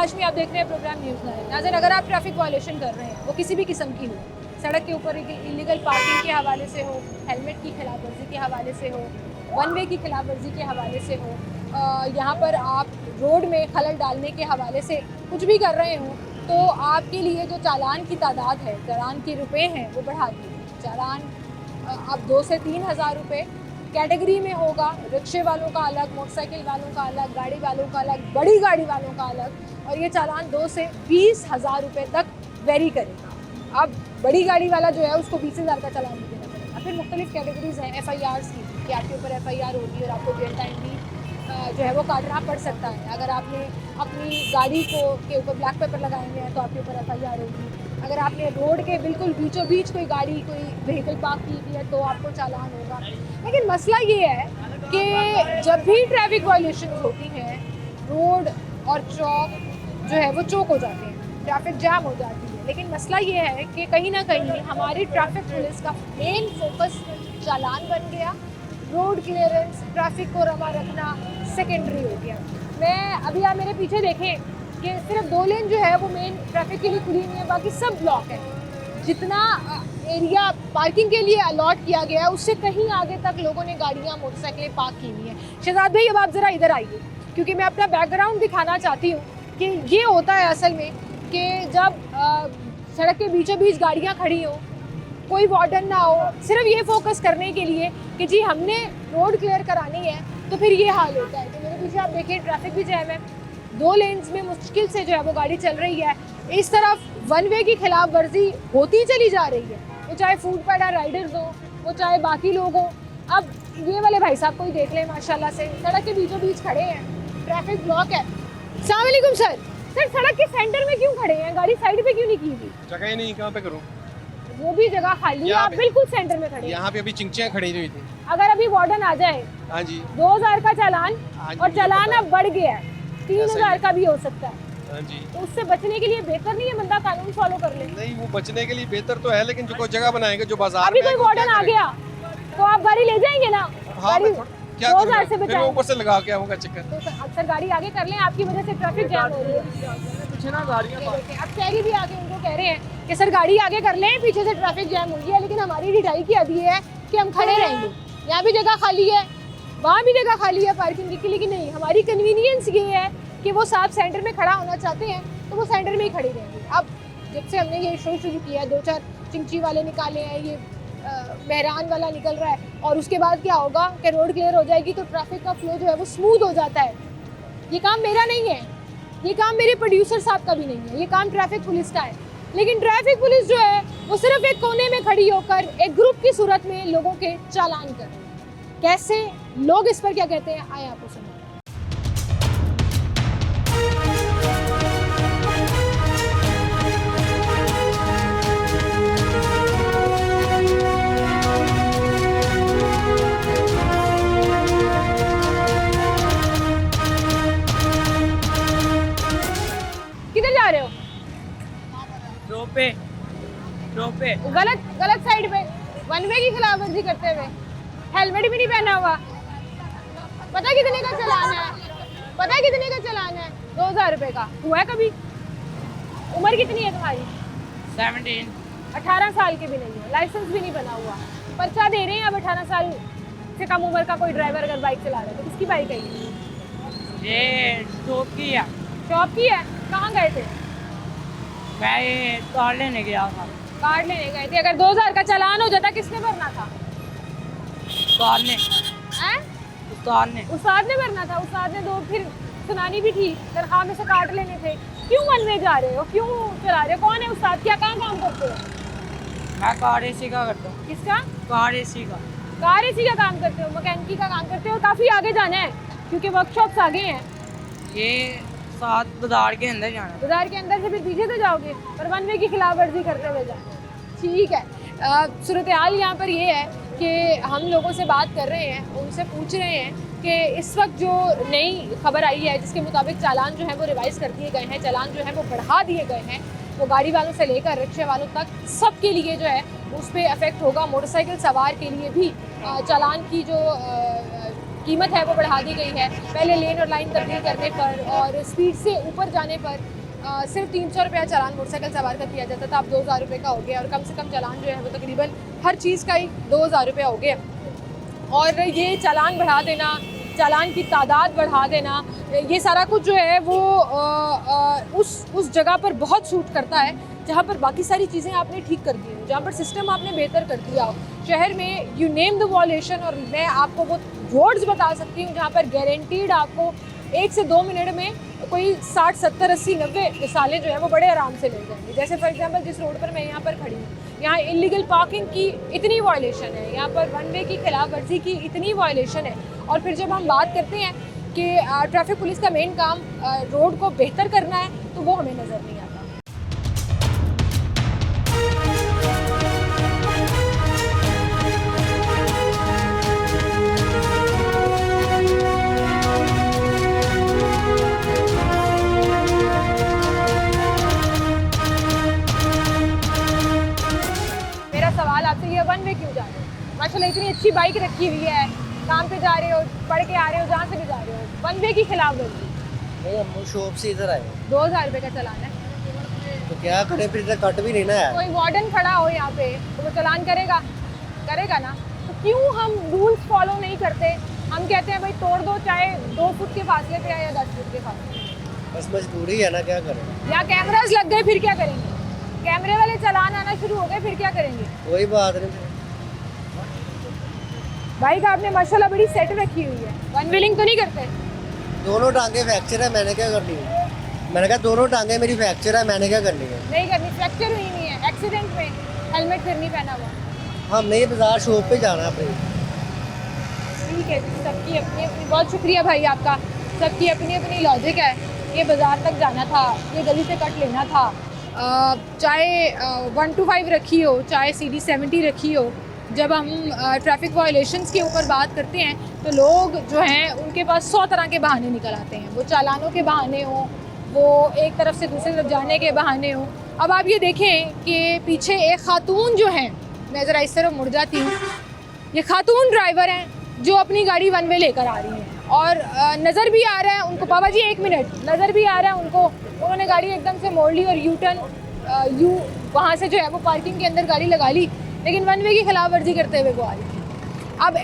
हाशमी, आप देख रहे हैं प्रोग्राम न्यूज़ लाइव। नाज़रीन, अगर आप ट्रैफिक वायलेशन कर रहे हैं, वो किसी भी किस्म की हो, सड़क के ऊपर इलीगल पार्किंग के हवाले से हो, हेलमेट की खिलाफ वर्जी के हवाले से हो, वन वे की खिलाफ वर्जी के हवाले से हो, यहाँ पर आप रोड में खलल डालने के हवाले से कुछ भी कर रहे हो, तो आपके लिए जो चालान की तादाद है, चालान के रुपए हैं, वो बढ़ा दिए। चालान अब 2 से 3 हज़ार रुपये कैटेगरी में होगा। रिक्शे वालों का अलग, मोटरसाइकिल वालों का अलग, गाड़ी वालों का अलग, बड़ी गाड़ी वालों का अलग, और ये चालान 2 से 20 हज़ार रुपये तक वेरी करेगा। अब बड़ी गाड़ी वाला जो है उसको 20 हज़ार का चालान भी देना पड़ेगा। फिर मुख्तलिफ कैटेगरीज हैं FIRs की, कि आपके ऊपर FIR होगी और आपको जेल टाइम भी जो है वो काटना पड़ सकता है। अगर आपने अपनी गाड़ी के ऊपर ब्लैक पेपर लगाए हुए हैं तो आपके ऊपर FIR होगी। अगर आपने रोड के बिल्कुल बीचों बीच कोई गाड़ी, कोई व्हीकल पार्क की हुई है तो आपको चालान होगा। लेकिन मसला ये है कि जब भी ट्रैफिक वायलेशन होती हैं, रोड और चौक जो है वो चौक हो जाते हैं, ट्रैफिक जैम हो जाती है। लेकिन मसला ये है कि कहीं ना कहीं हमारी ट्रैफिक पुलिस का मेन फोकस चालान बन गया, रोड क्लियरेंस, ट्रैफिक को रमा रखना सेकेंडरी हो गया। मैं अभी आप मेरे पीछे देखें कि सिर्फ 2 लेन जो है वो मेन ट्रैफिक के लिए खुली हुई है, बाकी सब ब्लॉक है। जितना एरिया पार्किंग के लिए अलॉट किया गया है उससे कहीं आगे तक लोगों ने गाड़ियाँ, मोटरसाइकिलें पार्क की हुई हैं। शहजाद भाई, अब आप ज़रा इधर आइए, क्योंकि मैं अपना बैकग्राउंड दिखाना चाहती हूँ कि ये होता है असल में कि जब सड़क के बीचों बीच गाड़ियाँ खड़ी हों, कोई वार्डन ना हो, सिर्फ ये फोकस करने के लिए कि जी हमने रोड क्लियर करानी है, तो फिर ये हाल होता है। तो मेरे पीछे आप देखिए ट्रैफिक भी जैम है, 2 लेन्स में मुश्किल से जो है वो गाड़ी चल रही है। इस तरफ वन वे की खिलाफ वर्जी होती चली जा रही है, वो चाहे फूड पैडर राइडर्स हो, वो चाहे बाकी लोग हो। अब ये वाले भाई साहब को ही देख लें, माशाल्लाह से सड़क के बीचों बीच खड़े हैं, ट्रैफिक ब्लॉक है। अस्सलाम वालेकुम सर। सर, सड़क के सेंटर में क्यों खड़े हैं? गाड़ी साइड पे क्यों नहीं की हुई? जगह ही नहीं, कहाँ पे करूँ? वो भी जगह खाली है, आप बिल्कुल सेंटर में खड़े हैं। यहाँ पे अभी चिंचियाँ खड़ी हुई थी। अगर अभी वार्डन आ जाए, हाँ जी, 2000 का चालान, और चालान अब बढ़ गया है, 3000 का भी हो सकता है। हाँ जी, तो उससे बचने के लिए बेहतर नहीं है बंदा कानून फॉलो कर ले? नहीं, वो बचने के लिए बेहतर तो है, लेकिन जो कोई जगह बनाएंगे जो बाजार अभी में कोई वार्डन आ गया तो आप गाड़ी ले जाएंगे ना? हाँ, गाड़ी क्या 2000 से फिर बचाएंगे ऊपर से लगा क्या होगा चक्कर? तो अक्सर गाड़ी आगे कर लें, आपकी वजह से ट्रैफिक जैम हो रही है। पीछे ना गाड़ियाँ अब शहरी भी आगे उनको कह रहे हैं कि सर गाड़ी आगे कर लें, पीछे से ट्रैफिक जैम हुई है, लेकिन हमारी रिटाई की अभी है कि हम खड़े रहेंगे। यहाँ भी जगह खाली है, वहाँ भी जगह खाली है पार्किंग की, लेकिन नहीं, हमारी कन्वीनियंस ये है कि वो साफ सेंटर में खड़ा होना चाहते हैं तो वो सेंटर में ही खड़े रहेंगे। अब जब से हमने ये शो शुरू किया, 2-4 चिंची वाले निकाले हैं, ये मेहरान वाला निकल रहा है, और उसके बाद क्या होगा कि रोड क्लियर हो जाएगी तो ट्रैफिक का फ्लो जो है वो स्मूथ हो जाता है। ये काम मेरा नहीं है, ये काम मेरे प्रोड्यूसर साहब का भी नहीं है, ये काम ट्रैफिक पुलिस का है। लेकिन ट्रैफिक पुलिस जो है वो सिर्फ एक कोने में खड़ी होकर एक ग्रुप की सूरत में लोगों के चालान कर रही है। कैसे लोग इस पर क्या कहते हैं, आए आपको सुनो। किधर जा रहे हो? रोपे गलत साइड पे, वन वे की खिलाफ वर्जी करते हुए, हेलमेट भी नहीं पहना हुआ। पता कितने का चालान है? पता कितने का चालान है? 2000 रुपए का। हुआ है कभी? उम्र कितनी है तुम्हारी? 17। 18 साल की भी नहीं है, लाइसेंस भी नहीं बना हुआ, पर्चा दे रहे हैं। अब 18 साल से कम उम्र का कोई ड्राइवर अगर बाइक चला रहा है तो किसकी बाइक है ये शॉप की है। शॉप की है? कहाँ गए थे? मैं ये कार लेने गया था। कार्ड लेने गए थे। अगर 2000 का चालान हो जाता किसने भरना था? उस्ताद ने हैं? उस्ताद ने भरना था। उस्ताद ने दो फिर सुनानी भी थी, तनख्वाह में से काट लेने थे। क्यों वन वे जा रहे हो? क्यों चला रहे हो? कौन है उस्ताद? क्या कहाँ काम करते हो? मैं कार एसी का करता हूँ। किसका? कार एसी का। कार एसी का काम करते हो, मैकेनिकी का काम करते हो। काफ़ी आगे जाना है क्योंकि वर्कशॉप्स आगे हैं। ये 7 बाजार के अंदर जाना है। बाजार के अंदर से फिर पीछे तो जाओगे, पर वन वे की खिलाफ वर्जी करते हुए जाओ। ठीक है, सूरत हाल यहाँ पर ये है कि हम लोगों से बात कर रहे हैं, उनसे पूछ रहे हैं कि इस वक्त जो नई खबर आई है जिसके मुताबिक चालान जो है वो रिवाइज़ कर दिए गए हैं, चालान जो है वो बढ़ा दिए गए हैं, वो गाड़ी वालों से लेकर रिक्शे वालों तक सब के लिए जो है उस पर अफेक्ट होगा। मोटरसाइकिल सवार के लिए भी चालान की जो कीमत है वो बढ़ा दी गई है। पहले लेन और लाइन तब्दील करने पर और स्पीड से ऊपर जाने पर सिर्फ 300 रुपया चालान मोटरसाइकिल सवार का किया जाता था, अब 2000 रुपये का हो गया और कम से कम चालान जो है वो तकरीबन हर चीज़ का ही 2000 रुपया हो गया। और ये चालान बढ़ा देना, चालान की तादाद बढ़ा देना, ये सारा कुछ जो है वो उस जगह पर बहुत सूट करता है जहाँ पर बाकी सारी चीज़ें आपने ठीक कर दी हो, जहाँ पर सिस्टम आपने बेहतर कर दिया हो। शहर में यू नेम द वॉल्यूशन, और मैं आपको वो रोड्स बता सकती हूँ जहाँ पर गारंटीड आपको 1 से 2 मिनट में कोई 60, 70, 80, 90 मिसालें जो है वो बड़े आराम से मिल जाएंगी। जैसे फॉर एग्जांपल जिस रोड पर मैं यहाँ पर खड़ी हूँ, यहाँ इलीगल पार्किंग की इतनी वायलेशन है, यहाँ पर वन वे की खिलाफ वर्जी की इतनी वायलेशन है। और फिर जब हम बात करते हैं कि ट्रैफिक पुलिस का मेन काम रोड को बेहतर करना है, तो वो हमें नज़र नहीं आता। सवाल आपसे ये, वन वे क्यों जा रहे हो? माशाल्लाह इतनी अच्छी बाइक रखी हुई है, काम पे जा रहे हो, पढ़ के आ रहे हो, जहाँ से भी जा रहे हो, वन वे की खिलाफ वर्जी। नहीं, हम शॉप से इधर आए 2000 रुपये का चालान है, तो क्या करें, फिर इधर कट भी नहीं ना है। कोई वार्डन खड़ा हो यहाँ पे तो वो चालान करेगा ना। तो क्यों हम रूल्स फॉलो नहीं करते? हम कहते हैं भाई तोड़ दो, चाहे 2 फुट के फासले पे आए या 10 फुट के फासले। बस मजबूरी है ना, क्या करें। यहाँ कैमराज लग गए, फिर क्या करेंगे? कैमरे वाले चालान आना शुरू हो गए, फिर क्या करेंगे? कोई बात नहीं। बाइक आपने माशाल्लाह बड़ी सेट रखी हुई है, वन व्हीलिंग तो नहीं करते? दोनों टांगे फ्रैक्चर है, मैंने क्या करनी है? मैंने कहा दोनों टांगे मेरी फ्रैक्चर है, मैंने क्या करनी है? नहीं करनी, फ्रैक्चर हुई नहीं है, एक्सीडेंट में हेलमेट फिर नहीं पहना हुआ। हम नहीं, बाजार शॉप पे जाना अपनी। ठीक है, सबकी अपनी अपनी, बहुत शुक्रिया भाई आपका, सबकी अपनी अपनी लॉजिक है। ये बाज़ार तक जाना था, ये गली से कट लेना था, चाहे 125 रखी हो, चाहे CD 70 रखी हो। जब हम ट्रैफिक वायलेशंस के ऊपर बात करते हैं तो लोग जो हैं उनके पास 100 तरह के बहाने निकल आते हैं। वो चालानों के बहाने हों, वो एक तरफ से दूसरी तरफ जाने के बहाने हों। अब आप ये देखें कि पीछे एक खातून जो हैं, मैं ज़रा इस तरफ मुड़ जाती हूँ, ये खातून ड्राइवर हैं जो अपनी गाड़ी वन वे लेकर आ रही हैं और नज़र भी आ रहा है उनको, बाबा जी एक मिनट, नज़र भी आ रहा है उनको, उन्होंने गाड़ी एकदम से मोड़ ली और यू टर्न वहाँ से जो है वो पार्किंग के अंदर गाड़ी लगा ली, लेकिन वन वे की खिलाफ वर्जी करते हुए वो आ रही थी। अब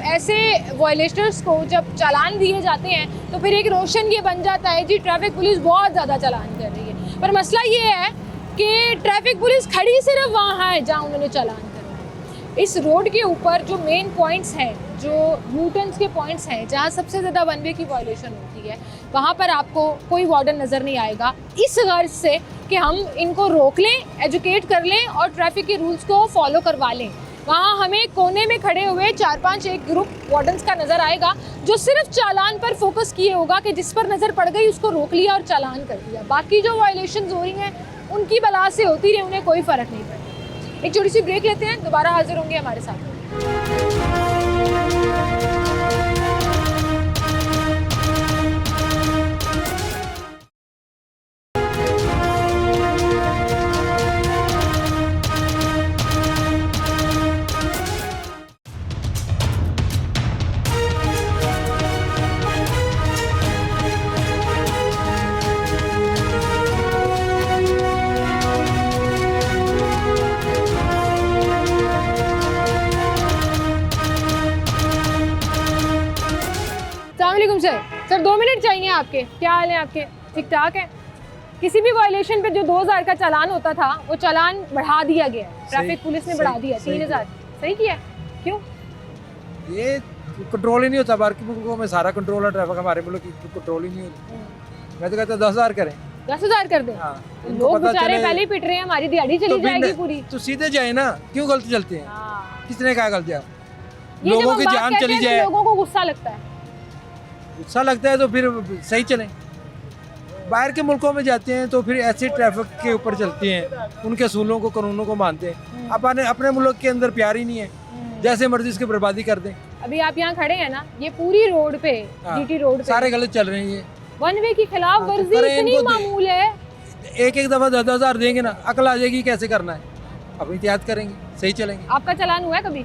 ऐसे वायलेशनर्स को जब चालान दिए जाते हैं तो फिर एक रोशन ये बन जाता है जी ट्रैफिक पुलिस बहुत ज़्यादा चालान कर रही है। पर मसला ये है कि ट्रैफिक पुलिस खड़ी सिर्फ वहाँ है जहाँ उन्होंने चालान करना है। इस रोड के ऊपर जो मेन पॉइंट्स हैं, जो न्यूटन्स के पॉइंट्स हैं, जहाँ सबसे ज़्यादा वन वे की वायलेशन होती है, वहाँ पर आपको कोई वार्डन नज़र नहीं आएगा, इस गर्ज से कि हम इनको रोक लें, एजुकेट कर लें और ट्रैफिक के रूल्स को फॉलो करवा लें। वहाँ हमें कोने में खड़े हुए 4-5 एक ग्रुप वार्डन्स का नज़र आएगा जो सिर्फ चालान पर फोकस किए होगा कि जिस पर नज़र पड़ गई उसको रोक लिया और चालान कर दिया। बाकी जो वायलेशन हो रही हैं उनकी बला से होती रही, उन्हें कोई फ़र्क नहीं पड़ता। एक छोटी सी ब्रेक लेते हैं, दोबारा हाजिर होंगे हमारे साथ। सर 2 मिनट चाहिए आपके, क्या हाल है आपके? ठीक ठाक है। किसी भी वायलेशन पे जो 2000 का चालान होता था वो चालान बढ़ा दिया गया, ट्रैफिक पुलिस ने बढ़ा दिया 3000। सही किया? क्यों? ये कंट्रोल ही नहीं होता, बाकी मुल्कों में सारा कंट्रोल है ट्रैफिक, हमारे मुल्क की कंट्रोल ही नहीं होता। मैं तो कहता 10,000 करें, 10,000 कर दें। हाँ, लोग बेचारे पहले ही पिट रहे हैं, हमारी दिहाड़ी चली जाएगी पूरी। तो सीधे जाए ना, क्यों गलती चलते हैं? किसने कहा गलतियाँ? ये जब लोगों हम की बात जान कहते चली हैं तो जाए, लोगों को गुस्सा लगता है। गुस्सा लगता है तो फिर सही चलें। बाहर के मुल्कों में जाते हैं तो फिर ऐसे ट्रैफिक के ऊपर चलते हैं, उनके असूलों को कानूनों को मानते हैं। अपने मुल्क के अंदर प्यार ही नहीं है, जैसे मर्जी इसकी बर्बादी कर दें। अभी आप यहाँ खड़े हैं ना, ये पूरी रोड पे, जीटी रोड पे सारे गलत चल रहे हैं। ये वन वे की खिलाफ वर्जी इतनी मामूल है। एक दफा 10,000 देंगे ना, अकल आ जाएगी कैसे करना है, अब एहतियात करेंगे, सही चलेंगे। आपका चालान हुआ है कभी?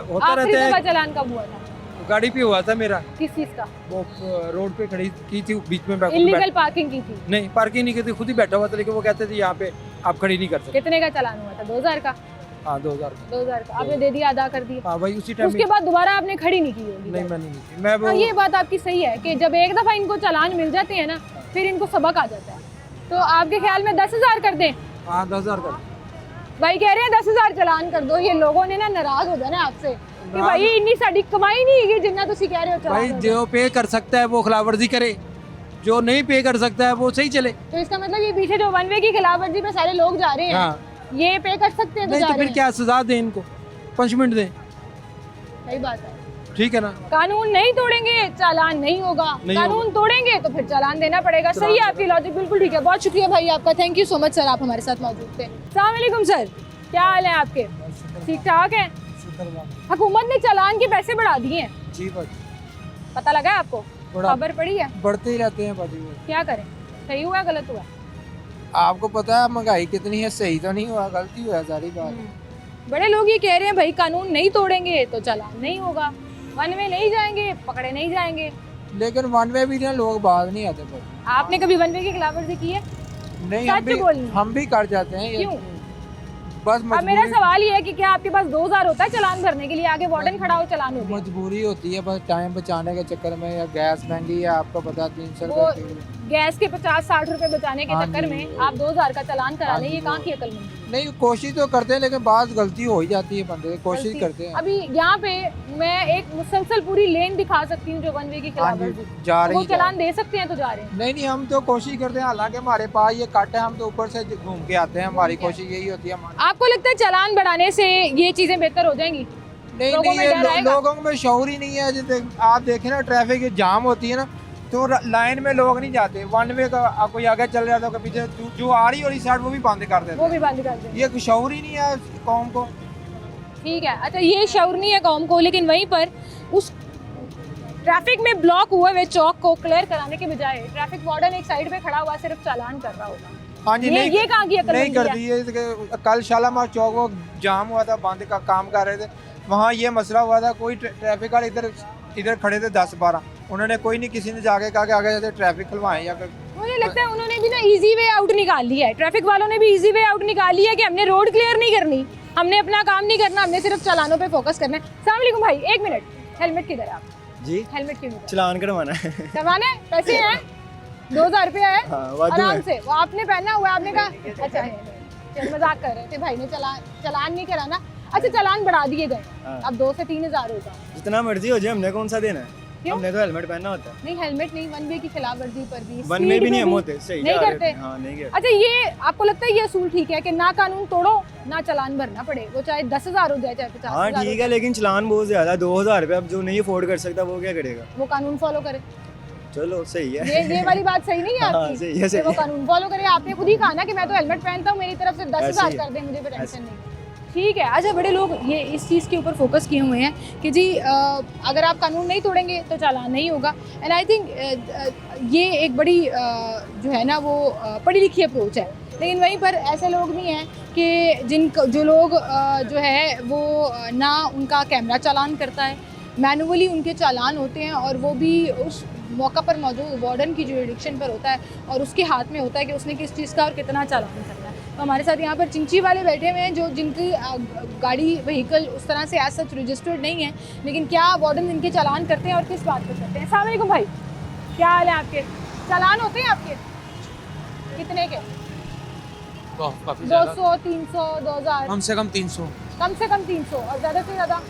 होता आखिरी रहता दफा है। चालान कब हुआ था? गाड़ी पे हुआ था मेरा, किस चीज का? वो रोड पे खड़ी की थी, बीच में इलीगल पार्किंग की थी। नहीं पार्किंग नहीं की थी, खुद ही बैठा हुआ था, लेकिन वो कहते थे यहाँ पे आप खड़ी नहीं कर सकते। कितने का चालान हुआ था? 2000 का? हाँ 2000 2000 का आपने दे दिया, अदा कर दिया। हाँ भाई उसी टाइम उसके बाद दोबारा आपने खड़ी नहीं की होगी? नहीं मैंने नहीं की। मैं वो हाँ, ये बात आपकी सही है कि जब एक दफा इनको चालान मिल जाते हैं ना, फिर इनको सबक आ जाता है। तो आपके ख्याल में 10,000 कर दें? हाँ 10,000 का। भाई कह रहे हैं 10,000 चालान कर दो। ये लोगों ने ना नाराज हो जाना आपसे कि भाई इन्नी साड़ी कमाई नहीं है जिन्ना तुसी कह रहे हो भाई चालान हो जो पे कर सकता है वो खिलाफवर्जी करे, जो नहीं पे कर सकता है वो सही चले। जाए। तो इसका मतलब ये पीछे जो वन वे की खिलाफवर्जी पे सारे लोग जा रहे हैं, हाँ ये पे कर सकते हैं तो नहीं जा तो रहे फिर हैं। क्या सजा दें इनको, पनिशमेंट दें, सही बात है। ठीक है ना। कानून नहीं तोड़ेंगे चालान नहीं होगा, नहीं कानून तोड़ेंगे तो फिर चालान देना पड़ेगा। सही है आपकी लॉजिक, बिल्कुल ठीक है। बहुत शुक्रिया भाई आपका, thank you so much sir, आप हमारे साथ मौजूद थे। अस्सलाम वालेकुम सर, क्या हाल है आपके? ठीक ठाक है। हुकूमत ने चालान के पैसे बढ़ा दिए हैं, जी भाई पता लगा है आपको? बड़ा खबर पड़ी है? बढ़ते ही रहते हैं भाजी। क्या करें, सही हुआ गलत हुआ? आपको पता है महंगाई कितनी है, सही तो नहीं हुआ, गलती हुआ सारी बात। बड़े लोग ये कह रहे हैं भाई कानून नहीं तोड़ेंगे तो चालान नहीं होगा, वन वे नहीं जाएंगे पकड़े नहीं जाएंगे। लेकिन वन वे भी ना लोग बात नहीं आते भाई। आपने कभी वन वे की खिलाफवर्जी की है? नहीं सच बोलनी। हम भी कर जाते हैं ये। क्यों? बस अब मेरा सवाल ये है कि क्या आपके पास 2000 होता है चालान भरने के लिए, आगे वार्डन खड़ा हो चालान हो गया? मजबूरी होती है, बस टाइम बचाने के चक्कर में, या गैस महंगी है आपको पता 300 वो रुपए किलो। गैस के 50-60 रुपए बचाने के हाँ चक्कर जी, में वो- आप 2000 का चालान करा हाँ लें, जी, ये कहाँ वो- की अक्लमंदी? नहीं कोशिश तो करते हैं, लेकिन बात गलती हो ही जाती है, बंदे कोशिश गलती। करते हैं। अभी यहाँ पे मैं एक मुसलसल पूरी लेन दिखा सकती हूँ जो वन वे की हाँ जी, खिलाफवर्जी, जा तो रही वो है। चालान दे सकते हैं तो जा रहे हैं। नहीं नहीं हम तो कोशिश करते हैं, हालांकि हमारे पास ये कट है, हम तो ऊपर से घूम के आते हैं, हमारी कोशिश यही होती है हमारी। आपको लगता है चालान बढ़ाने से ये चीजें बेहतर हो जाएंगी? नहीं लोगों नहीं में ये डर आएगा? लोगों में शऊर ही नहीं है। जैसे आप देखें ना ट्रैफिक जाम होती है ना, तो लाइन में लोग नहीं जाते, वन वे का कोई आगे चल रहा था, कोई पीछे जो आ रही वाली साइड वो भी बंद कर देते वो भी बंद कर दें। ये शऊर ही नहीं है कौम को। ठीक है, अच्छा ये शऊर नहीं है कौम को, लेकिन वहीं पर उस ट्रैफिक में ब्लॉक हुए हुए चौक को क्लियर कराने के बजाय ट्रैफिक वार्डन एक साइड पे खड़ा हुआ सिर्फ चालान कर रहा होगा। हाँ जी नहीं ये कहाँ की अक्लमंदी नहीं कर है? दी है। कल शालामार चौक वो जाम हुआ था, बंद का काम कर रहे थे, वहाँ ये मसला हुआ था, कोई ट्रैफिक वाले इधर खड़े थे 10-12, उन्होंने कोई नहीं, किसी ने जाके कहा कि आगे जाते ट्रैफिक खुलवाएं या मुझे लगता है उन्होंने भी ना इजी वे आउट निकाल लिया है, ट्रैफिक वालों ने भी इजी वे आउट निकाल लिया है कि हमने रोड क्लियर नहीं करनी, हमने अपना काम नहीं करना, हमने सिर्फ चालानों पे फोकस करना है। अस्सलाम वालेकुम भाई, एक मिनट, हेलमेट किधर है आप? जी हेलमेट क्यों नहीं? चलान करवाना है। करवाना है? पैसे हैं 2000 रुपया है, हाँ, वादू आराम है। से वो आपने पहना हुआ है, आपने कहा अच्छा है, चल मजाक कर रहे थे भाई ने, चालान नहीं कराना। अच्छा चालान बढ़ा दिए गए, हाँ। अब 2 से 3,000 होगा। जितना मर्जी हो जाए, हमने कौन सा देना है? क्यों? हमने तो हेलमेट पहनना होता है। नहीं हेलमेट नहीं, वन वे की खिलाफवर्जी पर भी, वन speed में भी नहीं पे हम होते, सही नहीं जा रहे करते। थे। हाँ नहीं करते। अच्छा ये आपको लगता है ये असूल ठीक है कि ना कानून तोड़ो ना चालान भरना पड़े, वो चाहे 10,000 हो जाए चाहे 50,000 हाँ ठीक है, लेकिन चलान बहुत ज्यादा 2,000 रुपये, अब जो नहीं अफोर्ड कर सकता वो क्या करेगा? वो कानून फॉलो करे। चलो सही है। ये वाली बात सही नहीं है हाँ, आपकी सही है, कि वो सही है। कानून फॉलो करे। आपने खुद ही कहा ना कि मैं तो हेलमेट पहनता हूँ, मेरी तरफ से 10,000 ऐसे ही है। कर दे, मुझे कोई टेंशन ऐसे। नहीं। ठीक है, अच्छा बड़े लोग ये इस चीज़ के ऊपर फोकस किए हुए हैं कि जी अगर आप कानून नहीं तोड़ेंगे तो चालान नहीं होगा। एंड आई थिंक ये एक बड़ी जो है ना वो पढ़ी लिखी अप्रोच है, लेकिन वहीं पर ऐसे लोग भी हैं कि जो लोग जो है वो ना उनका कैमरा चालान करता है, मैनुअली उनके चालान होते हैं और वो भी उस मौका पर मौजूद वार्डन की जुरिडिक्शन पर होता है और उसके हाथ में होता है कि उसने किस चीज़ का और कितना चालान करना है। तो हमारे साथ यहाँ पर चिंची वाले बैठे हुए हैं जो जिनकी गाड़ी व्हीकल उस तरह से एज सच रजिस्टर्ड नहीं है, लेकिन क्या वार्डन इनके चालान करते हैं और किस बात पर करते हैं। अस्सलाम वालेकुम भाई, क्या हाल है आपके? चालान होते हैं आपके कितने के? तो काफी 200, 300, 2000? कम से कम 300, कम से कम 300 और ज़्यादा से ज़्यादा